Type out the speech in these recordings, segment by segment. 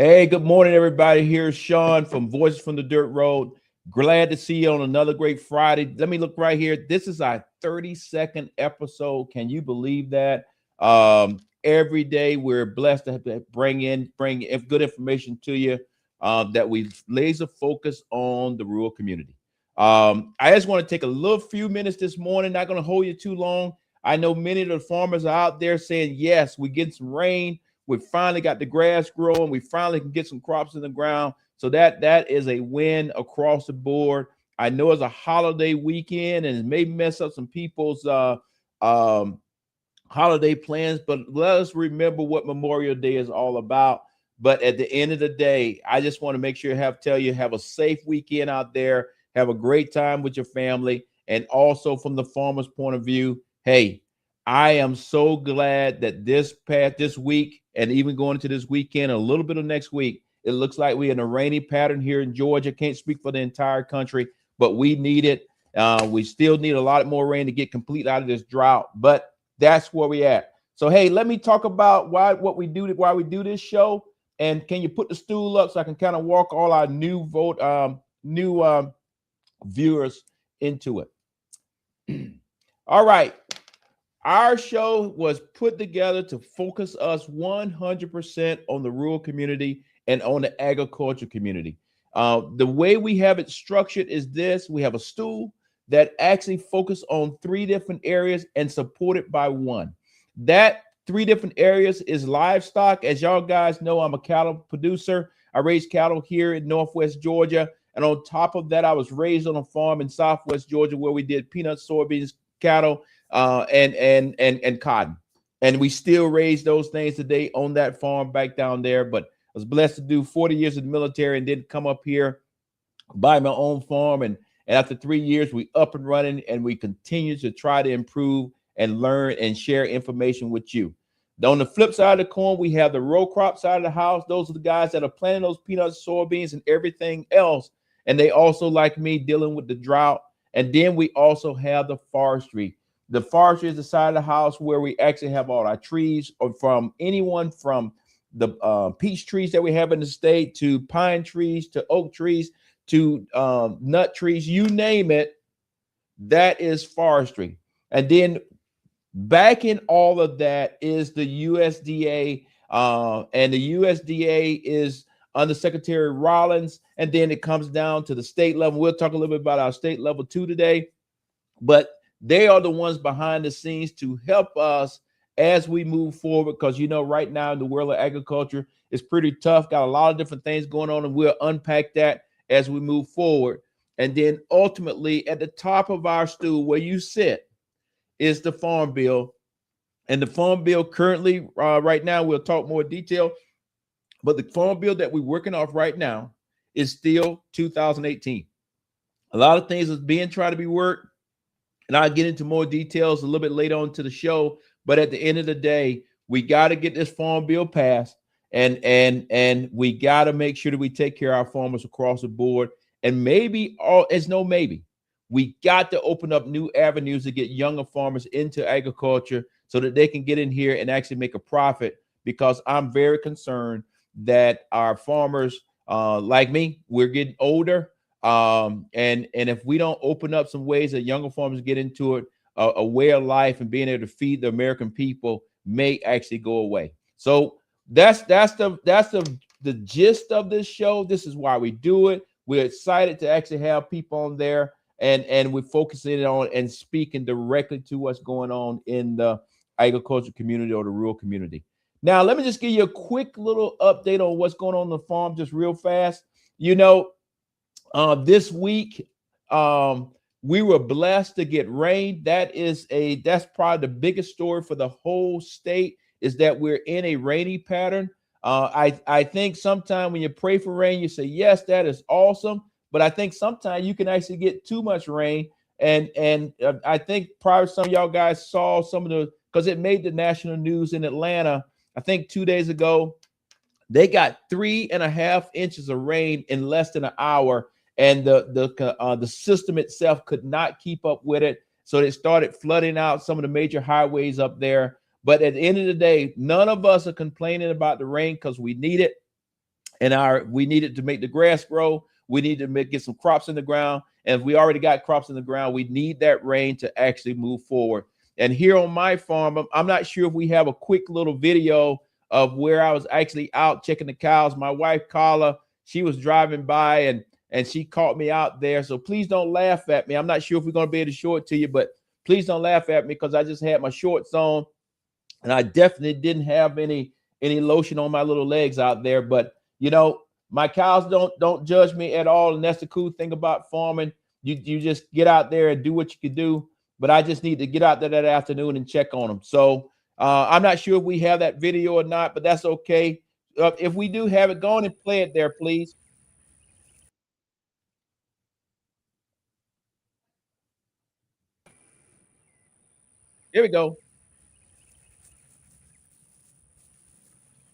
Hey, good morning, everybody. Here's Sean from Voices from the Dirt Road. Glad to see you on another great Friday. Let me look right here. This is our 32nd episode. Can you believe that? Every day we're blessed to have to bring good information to you. That we laser focus on the rural community. I just want to take a little few minutes this morning. Not going to hold you too long. I know many of the farmers are out there saying, yes, we get some rain. We finally got the grass growing. We finally can get some crops in the ground. So that is a win across the board. I know it's a holiday weekend and it may mess up some people's um, holiday plans, but let us remember what Memorial Day is all about. But at the end of the day, I just want to make sure tell you have a safe weekend out there. Have a great time with your family. And also from the farmer's point of view, hey, I am so glad that this week and even going into this weekend, a little bit of next week, it looks like we're in a rainy pattern here in Georgia. Can't speak for the entire country, but we need it. We still need a lot more rain to get completely out of this drought, but that's where we at. So hey, let me talk about why we do this show. And can you put the stool up so I can kind of walk all our new viewers into it? All right. Our show was put together to focus us 100% on the rural community and on the agriculture community. The way we have it structured is this: we have a stool that actually focus on three different areas and supported by one. That three different areas is livestock. As y'all guys know, I'm a cattle producer. I raise cattle here in Northwest Georgia. And on top of that, I was raised on a farm in Southwest Georgia where we did peanuts, soybeans, cattle, and cotton. And we still raise those things today on that farm back down there. But I was blessed to do 40 years in the military and then come up here, buy my own farm. And after 3 years, we up and running, and we continue to try to improve and learn and share information with you. On the flip side of the coin, we have the row crop side of the house. Those are the guys that are planting those peanuts, soybeans, and everything else. And they also, like me, dealing with the drought. And then we also have the forestry. The forestry is the side of the house where we actually have all our trees, or from anyone from the peach trees that we have in the state to pine trees to oak trees to nut trees, you name it, that is forestry. And then backing all of that is the USDA, and the USDA is under Secretary Rollins, and then it comes down to the state level. We'll talk a little bit about our state level too today, but they are the ones behind the scenes to help us as we move forward, because right now in the world of agriculture, it's pretty tough, got a lot of different things going on, and we'll unpack that as we move forward. And then ultimately at the top of our stool where you sit is the Farm Bill. And the Farm Bill currently, right now, we'll talk more detail, but the Farm Bill that we're working off right now is still 2018. A lot of things is being tried to be worked, and I'll get into more details a little bit later on to the show. But at the end of the day, we got to get this Farm Bill passed, and we got to make sure that we take care of our farmers across the board. And maybe we got to open up new avenues to get younger farmers into agriculture so that they can get in here and actually make a profit, because I'm very concerned that our farmers, like me, we're getting older. And if we don't open up some ways that younger farmers get into it, a way of life and being able to feed the American people may actually go away. So that's the gist of this show. This is why we do it. We're excited to actually have people on there, and we're focusing on and speaking directly to what's going on in the agriculture community or the rural community. Now, let me just give you a quick little update on what's going on the farm, just real fast. This week, we were blessed to get rain. That's probably the biggest story for the whole state, is that we're in a rainy pattern. I think sometimes when you pray for rain, you say, yes, that is awesome. But I think sometimes you can actually get too much rain. And I think probably some of y'all guys saw because it made the national news in Atlanta, I think 2 days ago. They got 3.5 inches of rain in less than an hour, and the system itself could not keep up with it. So they started flooding out some of the major highways up there. But at the end of the day, none of us are complaining about the rain because we need it. and we needed to make the grass grow. We need to get some crops in the ground. And if we already got crops in the ground, we need that rain to actually move forward. And here on my farm, I'm not sure if we have a quick little video of where I was actually out checking the cows. My wife, Carla, she was driving by and she caught me out there. So please don't laugh at me. I'm not sure if we're going to be able to show it to you, but please don't laugh at me because I just had my shorts on and I definitely didn't have any lotion on my little legs out there. But, you know, my cows don't judge me at all. And that's the cool thing about farming. You just get out there and do what you can do. But I just need to get out there that afternoon and check on them. So I'm not sure if we have that video or not, but that's okay. If we do have it, go on and play it there, please. Here we go.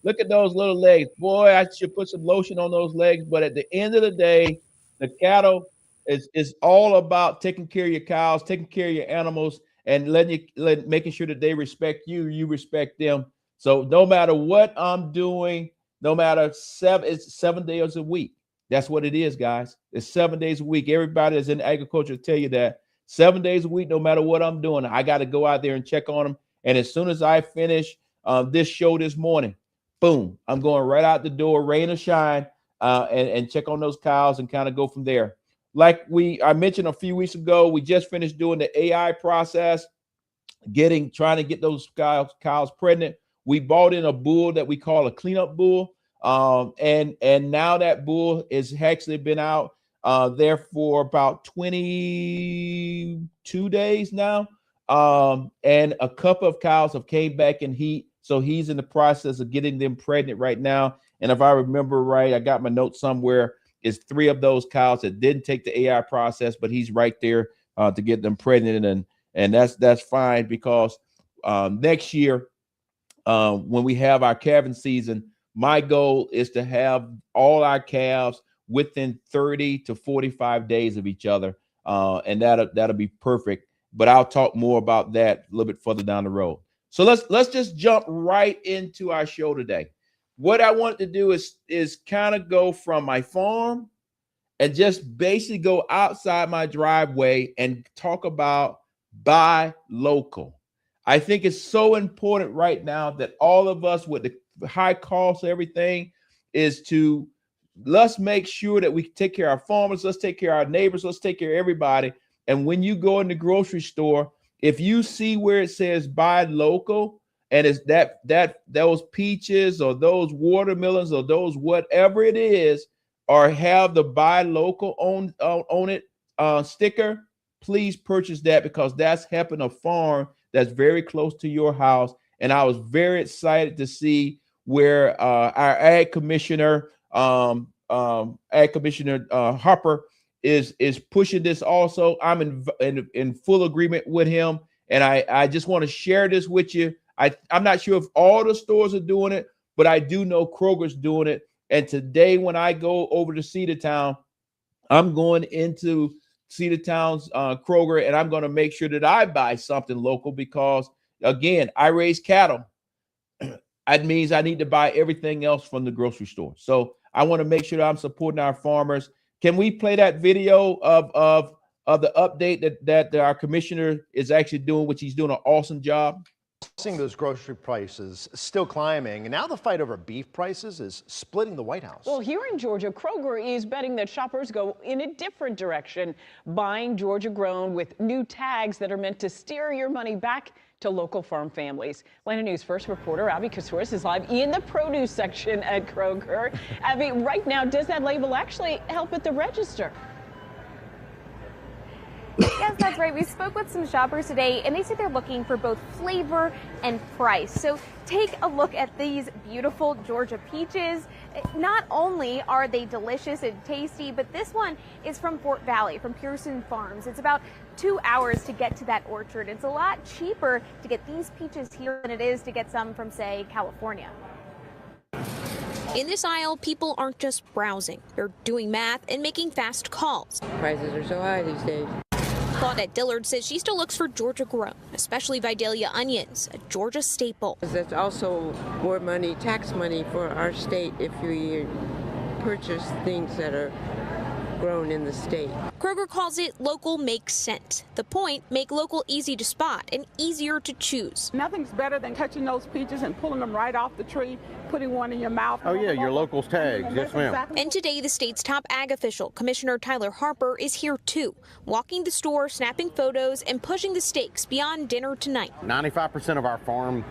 Look at those little legs. Boy, I should put some lotion on those legs. But at the end of the day, the cattle is all about taking care of your cows, taking care of your animals, and making sure that they respect you, you respect them. So no matter what I'm doing, no matter it's 7 days a week. That's what it is, guys. It's 7 days a week. Everybody that's in agriculture will tell you that 7 days a week, no matter what I'm doing, I got to go out there and check on them. And as soon as I finish this show this morning, boom, I'm going right out the door, rain or shine, and check on those cows and kind of go from there. Like I mentioned a few weeks ago, we just finished doing the AI process, trying to get those cows pregnant. We bought in a bull that we call a cleanup bull. And now that bull has actually been out there for about 22 days now. And a couple of cows have came back in heat. So he's in the process of getting them pregnant right now. And if I remember right, I got my notes somewhere, is 3 of those cows that didn't take the AI process, but he's right there to get them pregnant. And that's fine because next year, when we have our calving season, my goal is to have all our calves within 30 to 45 days of each other. And that'll be perfect. But I'll talk more about that a little bit further down the road. So let's just jump right into our show today. What I want to do is kind of go from my farm and just basically go outside my driveway and talk about buy local. I think it's so important right now that all of us with the high cost of everything is to let's make sure that we take care of our farmers, let's take care of our neighbors, let's take care of everybody. And when you go in the grocery store, if you see where it says buy local, and it's those peaches or those watermelons or those whatever it is, or have the buy local on it sticker, please purchase that because that's helping a farm that's very close to your house. And I was very excited to see where our ag commissioner Harper is pushing this also. I'm in full agreement with him. And I just want to share this with you. I'm not sure if all the stores are doing it, but I do know Kroger's doing it. And today when I go over to Cedartown, I'm going into Cedartown's Kroger, and I'm going to make sure that I buy something local because, again, I raise cattle. That means I need to buy everything else from the grocery store. So I want to make sure that I'm supporting our farmers. Can we play that video of the update that our commissioner is actually doing, which he's doing an awesome job? Seeing those grocery prices still climbing, and now the fight over beef prices is splitting the White House. Well, here in Georgia, Kroger is betting that shoppers go in a different direction, buying Georgia grown with new tags that are meant to steer your money back to local farm families. Atlanta News First reporter Abby Kasouris is live in the produce section at Kroger. Abby, right now, does that label actually help at the register? Yes, that's right. We spoke with some shoppers today, and they say they're looking for both flavor and price. So take a look at these beautiful Georgia peaches. Not only are they delicious and tasty, but this one is from Fort Valley, from Pearson Farms. It's about 2 hours to get to that orchard. It's a lot cheaper to get these peaches here than it is to get some from, say, California. In this aisle, people aren't just browsing. They're doing math and making fast calls. Prices are so high these days. Claudette Dillard says she still looks for Georgia grown, especially Vidalia onions, a Georgia staple. That's also more money, tax money for our state if you purchase things that are grown in the state. Kroger calls it local makes sense. The point, make local easy to spot and easier to choose. Nothing's better than catching those peaches and pulling them right off the tree, putting one in your mouth. Oh yeah, your locals tags, yes ma'am. And today, the state's top ag official, Commissioner Tyler Harper, is here too, walking the store, snapping photos, and pushing the stakes beyond dinner tonight. 95% of our farms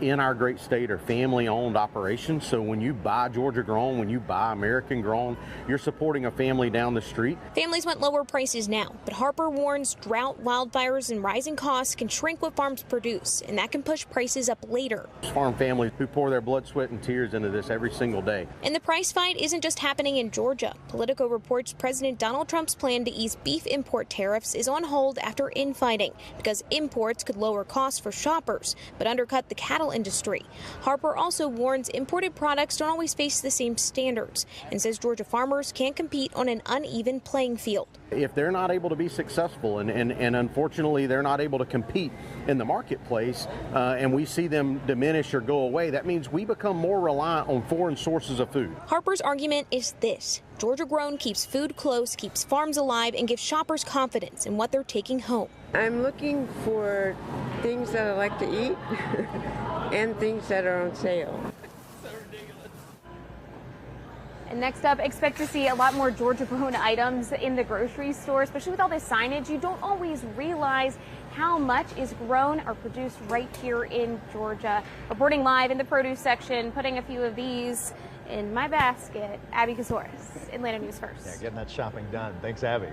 in our great state are family-owned operations. So when you buy Georgia grown, when you buy American grown, you're supporting a family down the street. Families want lower prices now, but Harper warns drought, wildfires, and rising costs can shrink what farms produce, and that can push prices up later. Farm families who pour their blood, sweat, and tears into this every single day. And the price fight isn't just happening in Georgia. Politico reports President Donald Trump's plan to ease beef import tariffs is on hold after infighting because imports could lower costs for shoppers, but undercut the cattle industry. Harper also warns imported products don't always face the same standards and says Georgia farmers can't compete on an uneven playing field. If they're not able to be successful and unfortunately they're not able to compete in the marketplace and we see them diminish or go away, that means we become more reliant on foreign sources of food. Harper's argument is this: Georgia grown keeps food close, keeps farms alive, and gives shoppers confidence in what they're taking home. I'm looking for things that I like to eat and things that are on sale. And next up, expect to see a lot more Georgia-grown items in the grocery store, especially with all this signage. You don't always realize how much is grown or produced right here in Georgia. Reporting live in the produce section, putting a few of these in my basket, Abby Kasoris, Atlanta News First. Yeah, getting that shopping done. Thanks, Abby.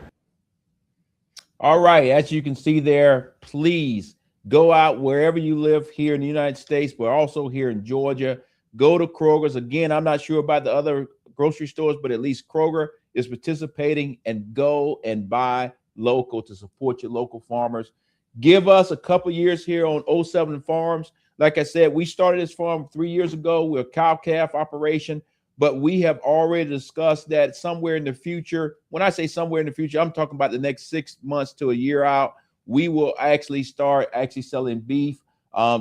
All right, as you can see there, please go out wherever you live here in the United States, but also here in Georgia. Go to Kroger's. Again, I'm not sure about the other grocery stores, but at least Kroger is participating, and go and buy local to support your local farmers. Give us a couple years here on 07 Farms. Like I said, we started this farm 3 years ago. We're a cow-calf operation, but we have already discussed that somewhere in the future. When I say somewhere in the future, I'm talking about the next 6 months to a year out. We will actually start selling beef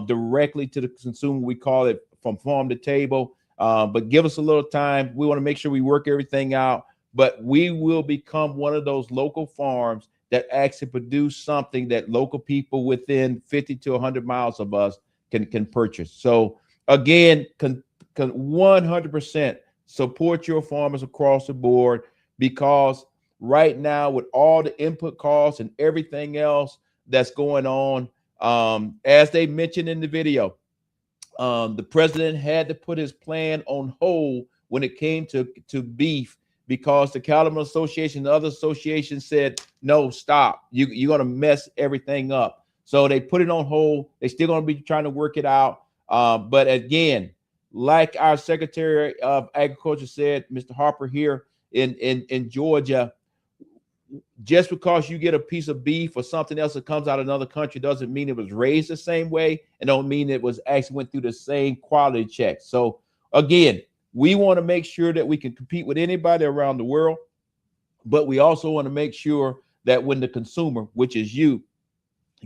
directly to the consumer. We call it from farm to table. But give us a little time. We want to make sure we work everything out. But we will become one of those local farms that actually produce something that local people within 50 to 100 miles of us can purchase. So again, 100% support your farmers across the board, because right now with all the input costs and everything else that's going on, as they mentioned in the video, the president had to put his plan on hold when it came to beef, because the Cattlemen Association and other associations said, no, stop. You're going to mess everything up. So they put it on hold. They're still going to be trying to work it out. But again, like our Secretary of Agriculture said, Mr. Harper here in Georgia, just because you get a piece of beef or something else that comes out of another country doesn't mean it was raised the same way, and don't mean it was actually went through the same quality check. So again, we want to make sure that we can compete with anybody around the world, but we also want to make sure that when the consumer, which is you,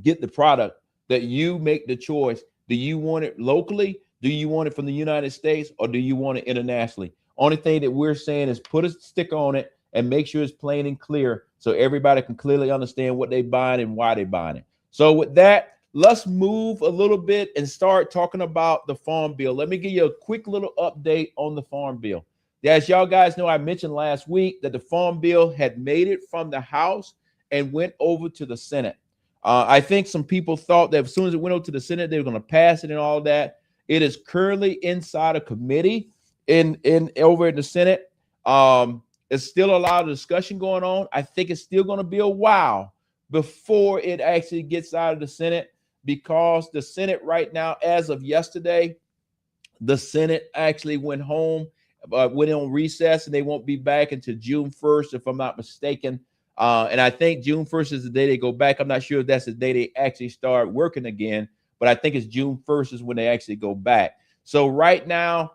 get the product, that you make the choice. Do you want it locally? Do you want it from the United States, or do you want it internationally? Only thing that we're saying is put a sticker on it and make sure it's plain and clear so everybody can clearly understand what they're buying and why they're buying it. So with that, let's move a little bit and start talking about the Farm Bill. Let me give you a quick little update on the Farm Bill. As y'all guys know, I mentioned last week that the Farm Bill had made it from the House and went over to the Senate. I think some people thought that as soon as it went over to the Senate, they were going to pass it and all that. It is currently inside a committee over in the Senate. It's still a lot of discussion going on. I think it's still going to be a while before it actually gets out of the Senate, because the Senate right now, as of yesterday, the Senate actually went home, went on recess, and they won't be back until June 1st, if I'm not mistaken. And I think June 1st is the day they go back. I'm not sure if that's the day they actually start working again, but I think it's June 1st is when they actually go back. So right now,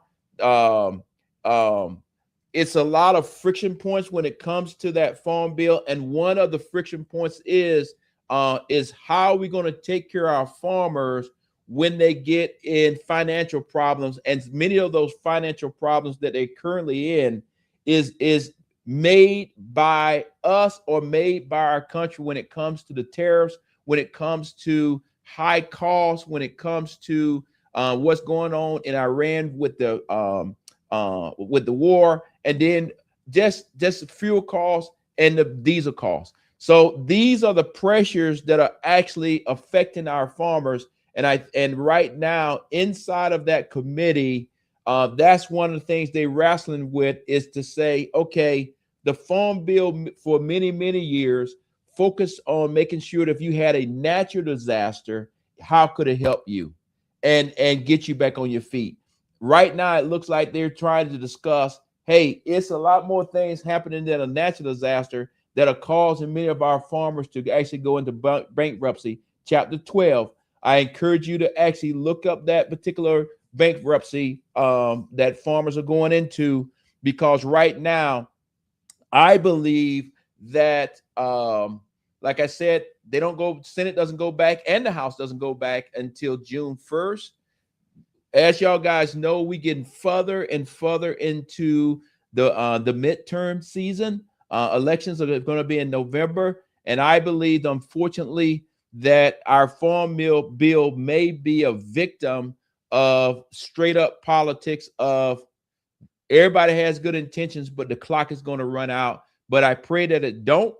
it's a lot of friction points when it comes to that Farm Bill. And one of the friction points is how are we going to take care of our farmers when they get in financial problems? And many of those financial problems that they're currently in is made by us or made by our country when it comes to the tariffs, when it comes to high costs, when it comes to what's going on in Iran with the war, and then just fuel costs and the diesel costs. So these are the pressures that are actually affecting our farmers. And right now, inside of that committee, that's one of the things they're wrestling with, is to say, okay, the farm bill for many, many years focused on making sure that if you had a natural disaster, how could it help you and get you back on your feet? Right now, it looks like they're trying to discuss, hey, it's a lot more things happening than a natural disaster that are causing many of our farmers to actually go into bankruptcy. Chapter 12. I encourage you to actually look up that particular bankruptcy that farmers are going into, because right now, I believe that, like I said, Senate doesn't go back and the House doesn't go back until June 1st. As y'all guys know, we getting further and further into the midterm season. Elections are going to be in November, and I believe, unfortunately, that our farm bill may be a victim of straight up politics of everybody has good intentions, but the clock is going to run out. But I pray that it don't.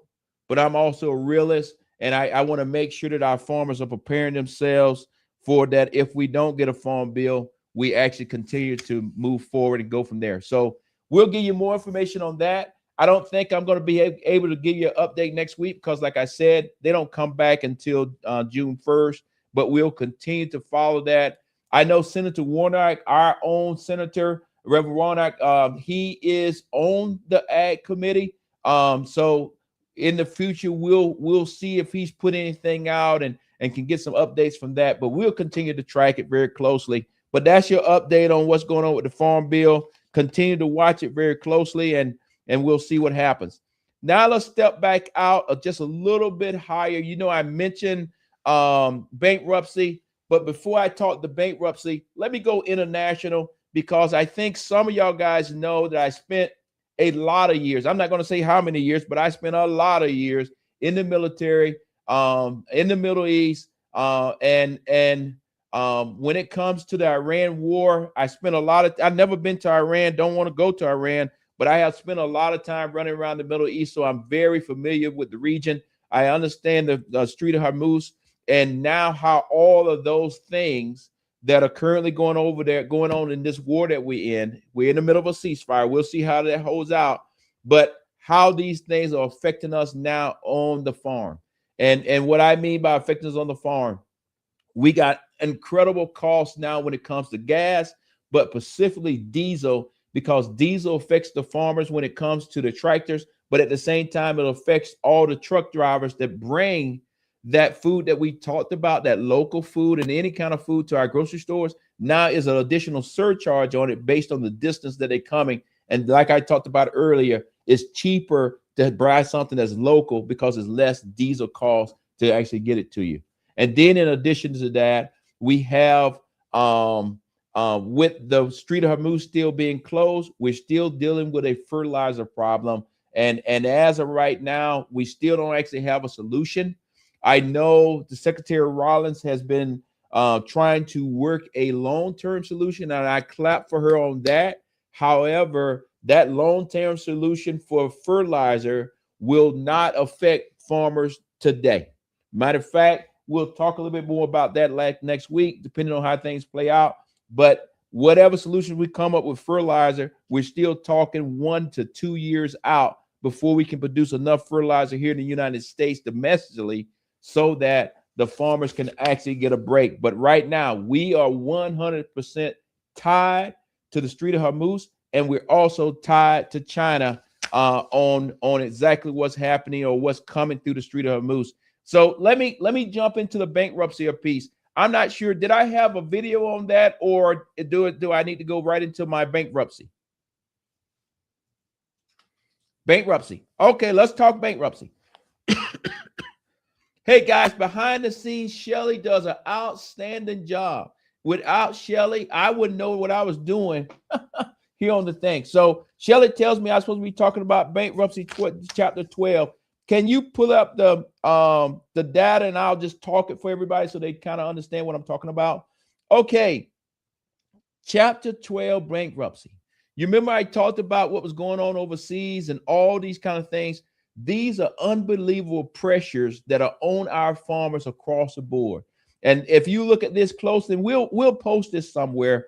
But I'm also a realist, and I want to make sure that our farmers are preparing themselves for that. If we don't get a farm bill, we actually continue to move forward and go from there. So we'll give you more information on that. I don't think I'm going to be able to give you an update next week because, like I said, they don't come back until June 1st, but we'll continue to follow that. I know Senator Warnock, our own senator, Reverend Warnock, he is on the Ag Committee. So in the future, we'll see if he's put anything out and can get some updates from that, but we'll continue to track it very closely. But that's your update on what's going on with the farm bill. Continue to watch it very closely, and we'll see what happens. Now let's step back out just a little bit higher. You know, I mentioned bankruptcy, but before I talk the bankruptcy, let me go international, because I think some of y'all guys know that I spent a lot of years. I'm not going to say how many years, but I spent a lot of years in the military, in the Middle East, and when it comes to the Iran war, I spent I've never been to Iran, don't want to go to Iran, but I have spent a lot of time running around the Middle East, so I'm very familiar with the region. I understand the Strait of Hormuz, and now how all of those things that are currently going on in this war that we're in the middle of a ceasefire. We'll see how that holds out, but how these things are affecting us now on the farm. And what I mean by affecting us on the farm, we got incredible costs now when it comes to gas, but specifically diesel, because diesel affects the farmers when it comes to the tractors, but at the same time, it affects all the truck drivers that bring that food that we talked about, that local food and any kind of food to our grocery stores. Now is an additional surcharge on it based on the distance that they're coming. And like I talked about earlier, it's cheaper to buy something that's local because it's less diesel cost to actually get it to you. And then in addition to that, we have with the Strait of Hormuz still being closed, we're still dealing with a fertilizer problem. And as of right now, we still don't actually have a solution. I know the Secretary Rollins has been trying to work a long-term solution, and I clap for her on that. However, that long-term solution for fertilizer will not affect farmers today. Matter of fact, we'll talk a little bit more about that next week, depending on how things play out. But whatever solution we come up with fertilizer, we're still talking 1 to 2 years out before we can produce enough fertilizer here in the United States domestically so that the farmers can actually get a break. But right now, we are 100% tied to the Strait of Hormuz, and we're also tied to China on exactly what's happening or what's coming through the Strait of Hormuz. So let me jump into the bankruptcy piece. I'm not sure. Did I have a video on that, or do I need to go right into my bankruptcy? Bankruptcy. Okay, let's talk bankruptcy. Hey guys, behind the scenes, Shelly does an outstanding job. Without Shelly, I wouldn't know what I was doing here on the thing. So Shelley tells me I'm supposed to be talking about bankruptcy chapter 12. Can you pull up the data and I'll just talk it for everybody so they kind of understand what I'm talking about? Okay, chapter 12, bankruptcy. You remember I talked about what was going on overseas and all these kind of things. These are unbelievable pressures that are on our farmers across the board. And if you look at this closely, and we'll post this somewhere.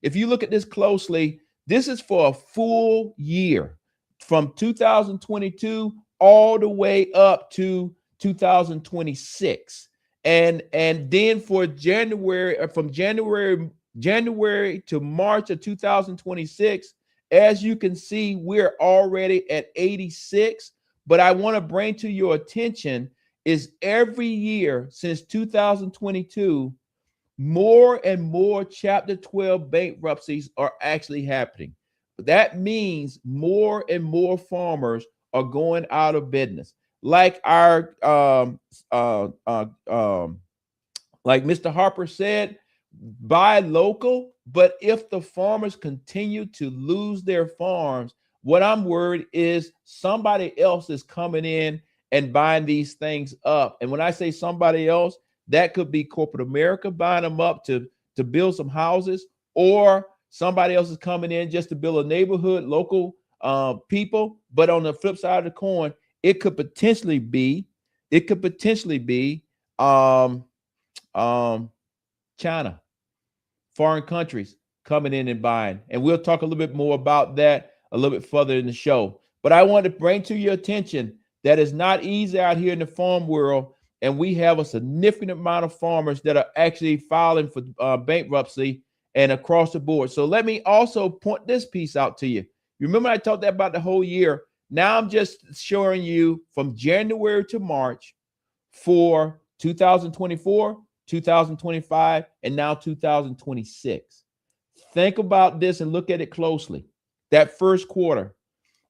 If you look at this closely, this is for a full year from 2022 all the way up to 2026. And then for January, from January to March of 2026, as you can see, we're already at 86. But I want to bring to your attention is every year since 2022, more and more chapter 12 bankruptcies are actually happening. That means more and more farmers are going out of business. Like our like Mr. Harper said, buy local, but if the farmers continue to lose their farms, what I'm worried is somebody else is coming in and buying these things up. And when I say somebody else, that could be corporate America buying them up to build some houses, or somebody else is coming in just to build a neighborhood, local people. But on the flip side of the coin, it could potentially be China, foreign countries coming in and buying. And we'll talk a little bit more about that a little bit further in the show. But I want to bring to your attention that it's not easy out here in the farm world. And we have a significant amount of farmers that are actually filing for bankruptcy and across the board. So let me also point this piece out to you. You remember I talked about the whole year. Now I'm just showing you from January to March for 2024, 2025, and now 2026. Think about this and look at it closely. That first quarter,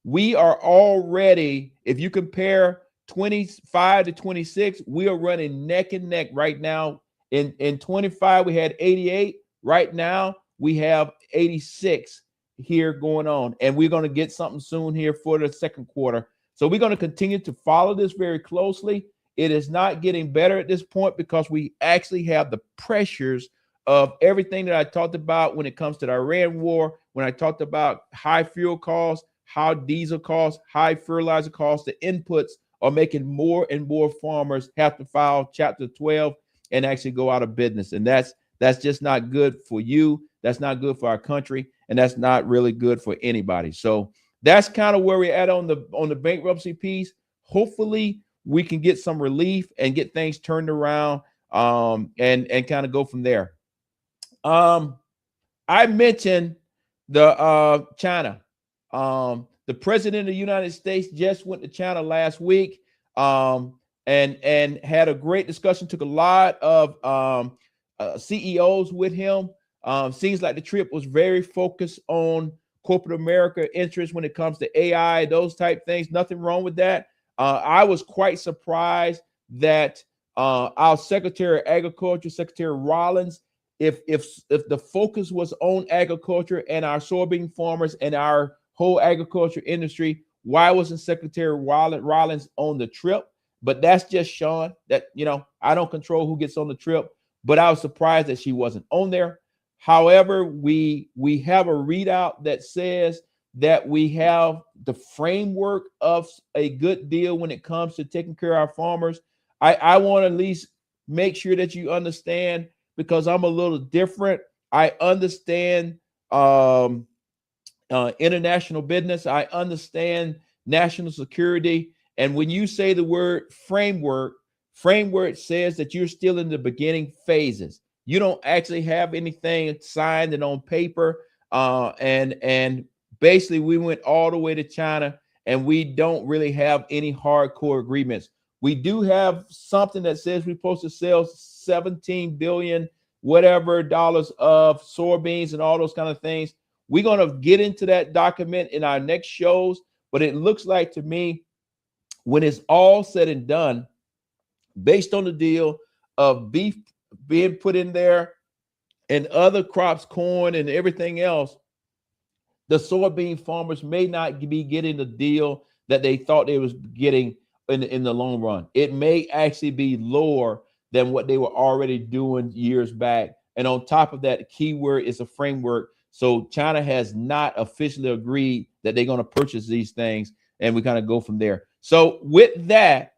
we are already, if you compare 25 to 26, we are running neck and neck right now. In 25, we had 88. Right now, we have 86 here going on. And we're going to get something soon here for the second quarter. So we're going to continue to follow this very closely. It is not getting better at this point because we actually have the pressures of everything that I talked about when it comes to the Iran war, when I talked about high fuel costs, high diesel costs, high fertilizer costs, the inputs are making more and more farmers have to file chapter 12 and actually go out of business. And that's just not good for you. That's not good for our country. And that's not really good for anybody. So that's kind of where we're at on the bankruptcy piece. Hopefully we can get some relief and get things turned around and kind of go from there. I mentioned the China. The president of the United States just went to China last week and had a great discussion, took a lot of CEOs with him. Seems like the trip was very focused on corporate America interests when it comes to AI, those type things. Nothing wrong with that. I was quite surprised that our Secretary of Agriculture, Secretary Rollins, if the focus was on agriculture and our soybean farmers and our whole agriculture industry, why wasn't Secretary Rollins on the trip? But that's just Sean. That, you know, I don't control who gets on the trip, but I was surprised that she wasn't on there. However, we have a readout that says that we have the framework of a good deal when it comes to taking care of our farmers. I want to at least make sure that you understand, because I'm a little different. I understand international business. I understand national security. And when you say the word framework says that you're still in the beginning phases. You don't actually have anything signed and on paper. And basically we went all the way to China and we don't really have any hardcore agreements. We do have something that says we're supposed to sell 17 billion whatever dollars of soybeans and all those kind of things. We're going to get into that document in our next shows, but it looks like to me, when it's all said and done, based on the deal of beef being put in there and other crops, corn and everything else, the soybean farmers may not be getting the deal that they thought they was getting in the long run. It may actually be lower than what they were already doing years back. And on top of that, the key word is a framework. So China has not officially agreed that they're going to purchase these things, and we kind of go from there. So with that,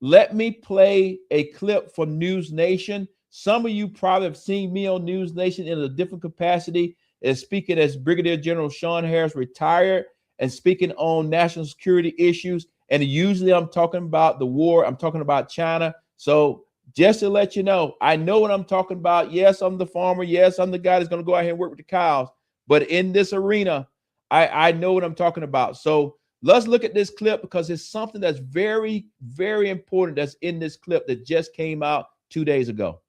let me play a clip from News Nation. Some of you probably have seen me on News Nation in a different capacity, as speaking as Brigadier General Sean Harris, retired, and speaking on national security issues. And usually I'm talking about the war. I'm talking about China. So just to let you know, I know what I'm talking about. Yes, I'm the farmer. Yes, I'm the guy that's going to go out here and work with the cows. But in this arena, I know what I'm talking about. So let's look at this clip, because it's something that's very, very important that's in this clip that just came out 2 days ago.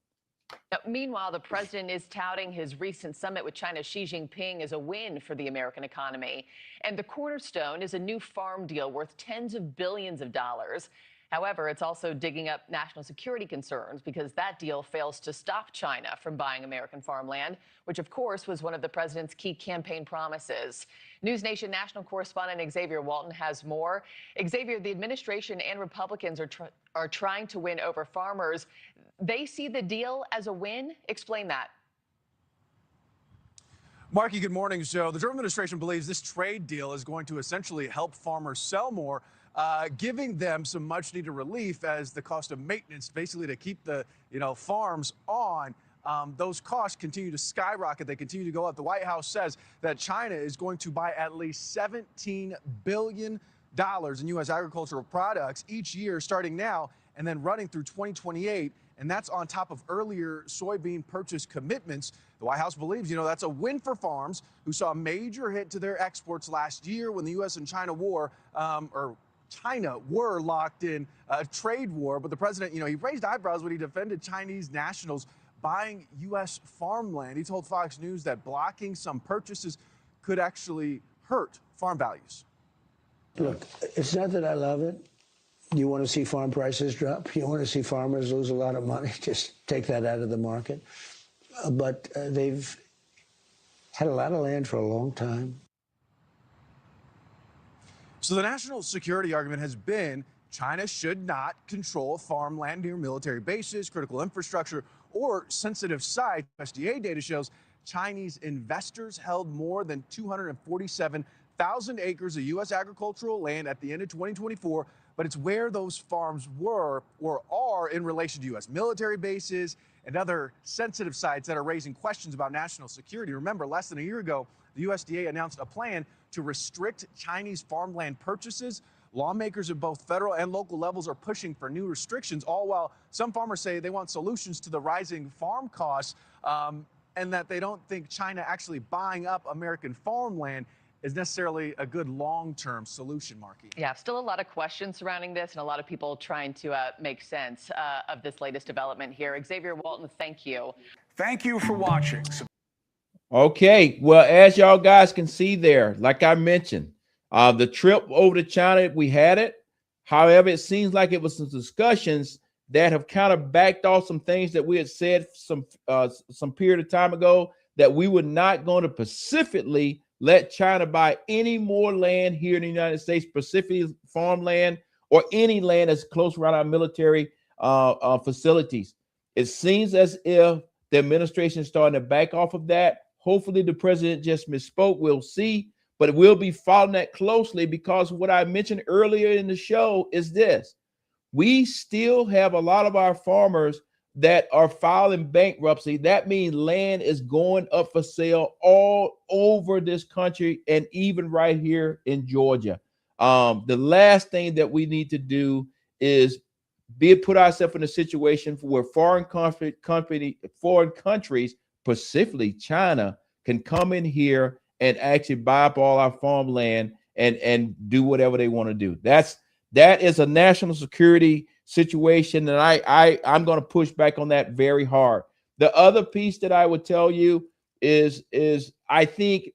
Now, meanwhile, the president is touting his recent summit with China's Xi Jinping as a win for the American economy. And the cornerstone is a new farm deal worth tens of billions of dollars. However, it's also digging up national security concerns because that deal fails to stop China from buying American farmland, which, of course, was one of the president's key campaign promises. News Nation national correspondent Xavier Walton has more. Xavier, the administration and Republicans are trying to win over farmers. They see the deal as a win. Explain that. Marky, good morning. So the Trump administration believes this trade deal is going to essentially help farmers sell more, giving them some much needed relief as the cost of maintenance, basically to keep the farms on. Those costs continue to skyrocket. They continue to go up. The White House says that China is going to buy at least $17 billion in U.S. agricultural products each year, starting now and then running through 2028. And that's on top of earlier soybean purchase commitments. The White House believes, that's a win for farms who saw a major hit to their exports last year when the U.S. and China war, China were locked in a trade war. But the president, he raised eyebrows when he defended Chinese nationals buying U.S. farmland. He told Fox News that blocking some purchases could actually hurt farm values. Look, it's not that I love it. You want to see farm prices drop? You want to see farmers lose a lot of money? Just take that out of the market. But they've had a lot of land for a long time. So the national security argument has been China should not control farmland near military bases, critical infrastructure, or sensitive sites. USDA data shows Chinese investors held more than 247,000 acres of U.S. agricultural land at the end of 2024. But it's where those farms were or are in relation to U.S. military bases and other sensitive sites that are raising questions about national security. Remember, less than a year ago, the USDA announced a plan to restrict Chinese farmland purchases. Lawmakers at both federal and local levels are pushing for new restrictions, all while some farmers say they want solutions to the rising farm costs, and that they don't think China actually buying up American farmland is necessarily a good long-term solution, Marky. Yeah, still a lot of questions surrounding this and a lot of people trying to make sense of this latest development here. Xavier Walton, thank you. Thank you for watching. Okay, well, as y'all guys can see there, like I mentioned, the trip over to China, we had it. However, it seems like it was some discussions that have kind of backed off some things that we had said some period of time ago, that we were not going to specifically let China buy any more land here in the United States, specifically farmland or any land that's close around our military facilities. It seems as if the administration is starting to back off of that. Hopefully the president just misspoke. We'll see, but we'll be following that closely, because what I mentioned earlier in the show is this. We still have a lot of our farmers that are filing bankruptcy. That means land is going up for sale all over this country and even right here in Georgia. The last thing that we need to do is put ourselves in a situation where foreign countries, specifically China, can come in here and actually buy up all our farmland and do whatever they want to do. That is a national security situation, and I'm going to push back on that very hard. The other piece that I would tell you is I think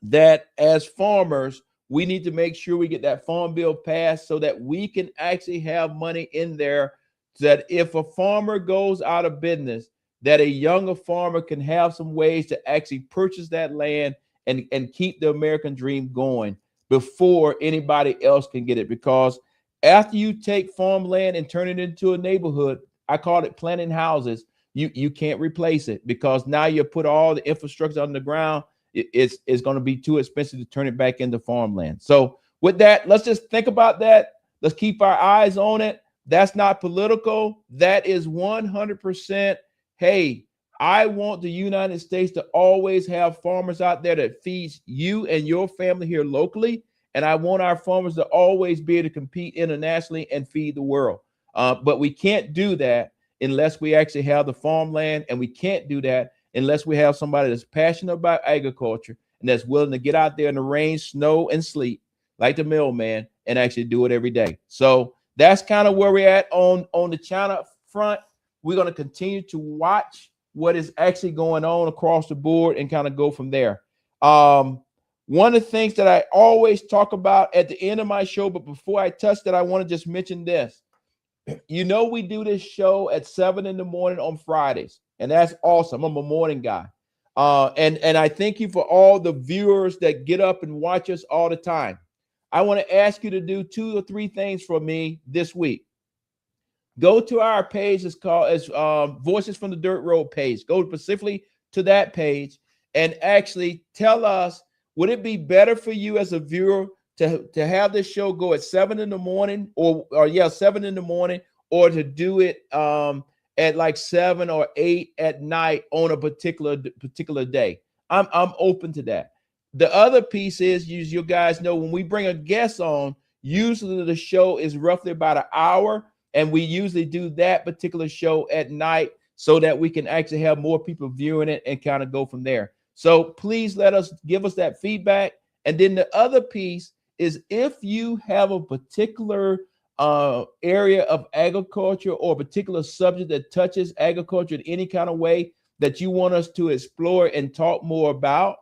that as farmers, we need to make sure we get that farm bill passed so that we can actually have money in there, so that if a farmer goes out of business, that a younger farmer can have some ways to actually purchase that land and keep the American dream going before anybody else can get it. Because after you take farmland and turn it into a neighborhood, I call it planting houses, you can't replace it, because now you put all the infrastructure on the ground. It's going to be too expensive to turn it back into farmland. So with that, let's just think about that. Let's keep our eyes on it. That's not political. That is 100%. Hey, I want the United States to always have farmers out there that feeds you and your family here locally. And I want our farmers to always be able to compete internationally and feed the world. But we can't do that unless we actually have the farmland, and we can't do that unless we have somebody that's passionate about agriculture and that's willing to get out there in the rain, snow, and sleet like the mailman and actually do it every day. So that's kind of where we're at on the China front. We're going to continue to watch what is actually going on across the board and kind of go from there. One of the things that I always talk about at the end of my show, but before I touch that, I want to just mention this. You know, we do this show at 7 in the morning on Fridays, and that's awesome. I'm a morning guy. And I thank you for all the viewers that get up and watch us all the time. I want to ask you to do 2 or 3 things for me this week. Go to our page. It's called Voices from the Dirt Road page. Go specifically to that page and actually tell us, would it be better for you as a viewer to have this show go at 7 in the morning or 7 in the morning, or to do it at like 7 or 8 at night on a particular day? I'm open to that. The other piece is, you guys know, when we bring a guest on, usually the show is roughly about an hour, and we usually do that particular show at night so that we can actually have more people viewing it and kind of go from there. So please give us that feedback. And then the other piece is, if you have a particular area of agriculture or a particular subject that touches agriculture in any kind of way that you want us to explore and talk more about,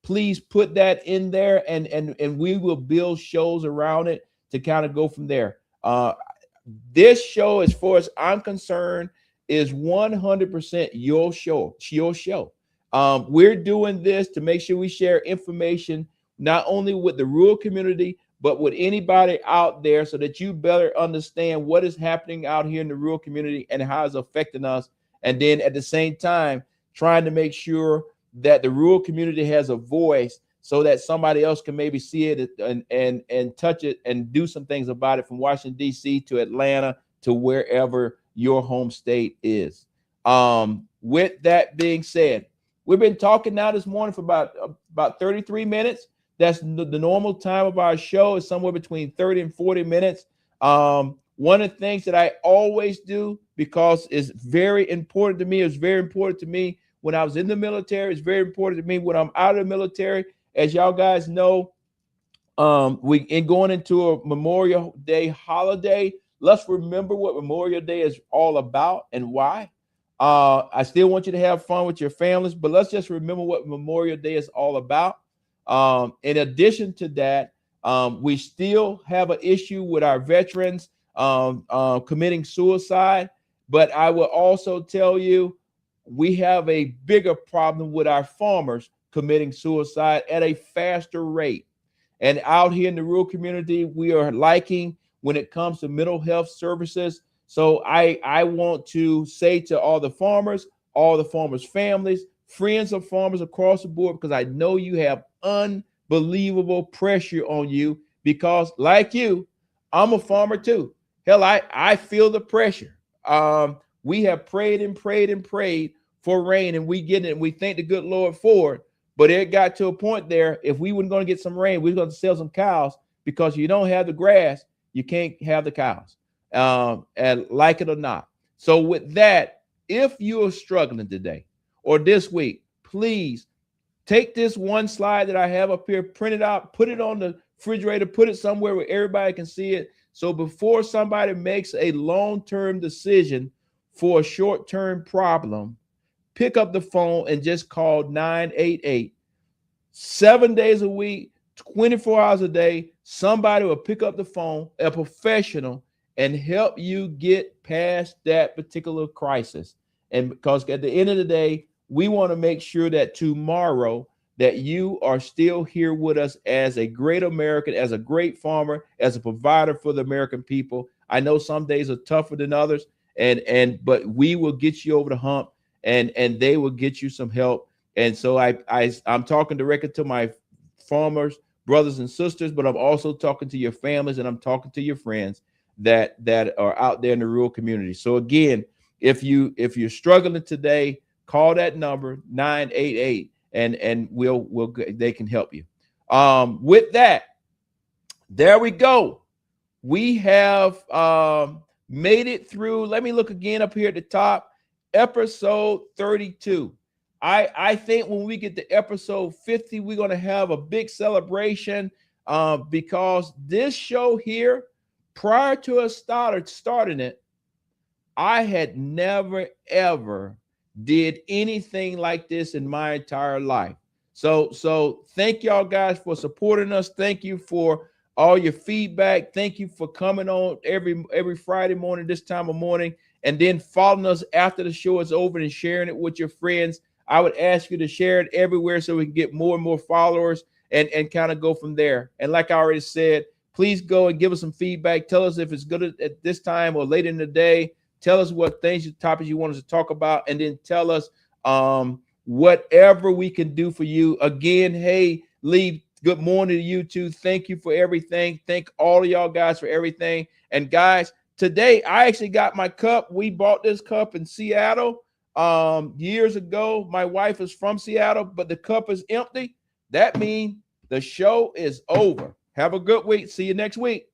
please put that in there, and we will build shows around it to kind of go from there. This show, as far as I'm concerned, is 100% your show. We're doing this to make sure we share information not only with the rural community, but with anybody out there, so that you better understand what is happening out here in the rural community and how it's affecting us. And then at the same time, trying to make sure that the rural community has a voice so that somebody else can maybe see it and touch it and do some things about it, from Washington, D.C. to Atlanta to wherever your home state is. With that being said, we've been talking now this morning for about 33 minutes. That's the normal time of our show, is somewhere between 30 and 40 minutes. One of the things that I always do, because it's very important to me, it's very important to me when I was in the military, it's very important to me when I'm out of the military. As y'all guys know, going into a Memorial Day holiday, let's remember what Memorial Day is all about and why. I still want you to have fun with your families, but let's just remember what Memorial Day is all about. In addition to that, we still have an issue with our veterans committing suicide, but I will also tell you, we have a bigger problem with our farmers committing suicide at a faster rate. And out here in the rural community, we are lacking when it comes to mental health services. So I want to say to all the farmers families, friends of farmers across the board, because I know you have unbelievable pressure on you, because like you, I'm a farmer too. Hell, I feel the pressure. We have prayed and prayed and prayed for rain, and we get it, and we thank the good Lord for it. But it got to a point there, if we weren't going to get some rain, we were going to sell some cows, because you don't have the grass, you can't have the cows, and like it or not. So with that, if you are struggling today or this week, please take this one slide that I have up here, print it out, put it on the refrigerator, put it somewhere where everybody can see it. So before somebody makes a long-term decision for a short-term problem, pick up the phone and just call 988. 7 days a week, 24 hours a day, somebody will pick up the phone, a professional, and help you get past that particular crisis. And because at the end of the day, we want to make sure that tomorrow that you are still here with us as a great American, as a great farmer, as a provider for the American people. I know some days are tougher than others, but we will get you over the hump, and they will get you some help. And so I'm talking directly to my farmers, brothers and sisters, but I'm also talking to your families, and I'm talking to your friends that are out there in the rural community. So again, if you're struggling today, call that number 988, and they can help you. With that, there we go. We have made it through. Let me look again up here at the top. Episode 32. I think when we get to episode 50, we're going to have a big celebration because this show here, prior to us starting it, I had never, ever did anything like this in my entire life. So thank y'all guys for supporting us. Thank you for all your feedback. Thank you for coming on every Friday morning, this time of morning, and then following us after the show is over and sharing it with your friends. I would ask you to share it everywhere so we can get more and more followers and kind of go from there. And like I already said, please go and give us some feedback. Tell us if it's good at this time or later in the day. Tell us what topics you want us to talk about, and then tell us whatever we can do for you. Again, hey, Lee, good morning to you too. Thank you for everything. Thank all of y'all guys for everything. And guys, today I actually got my cup. We bought this cup in Seattle years ago. My wife is from Seattle, but the cup is empty. That means the show is over. Have a good week. See you next week.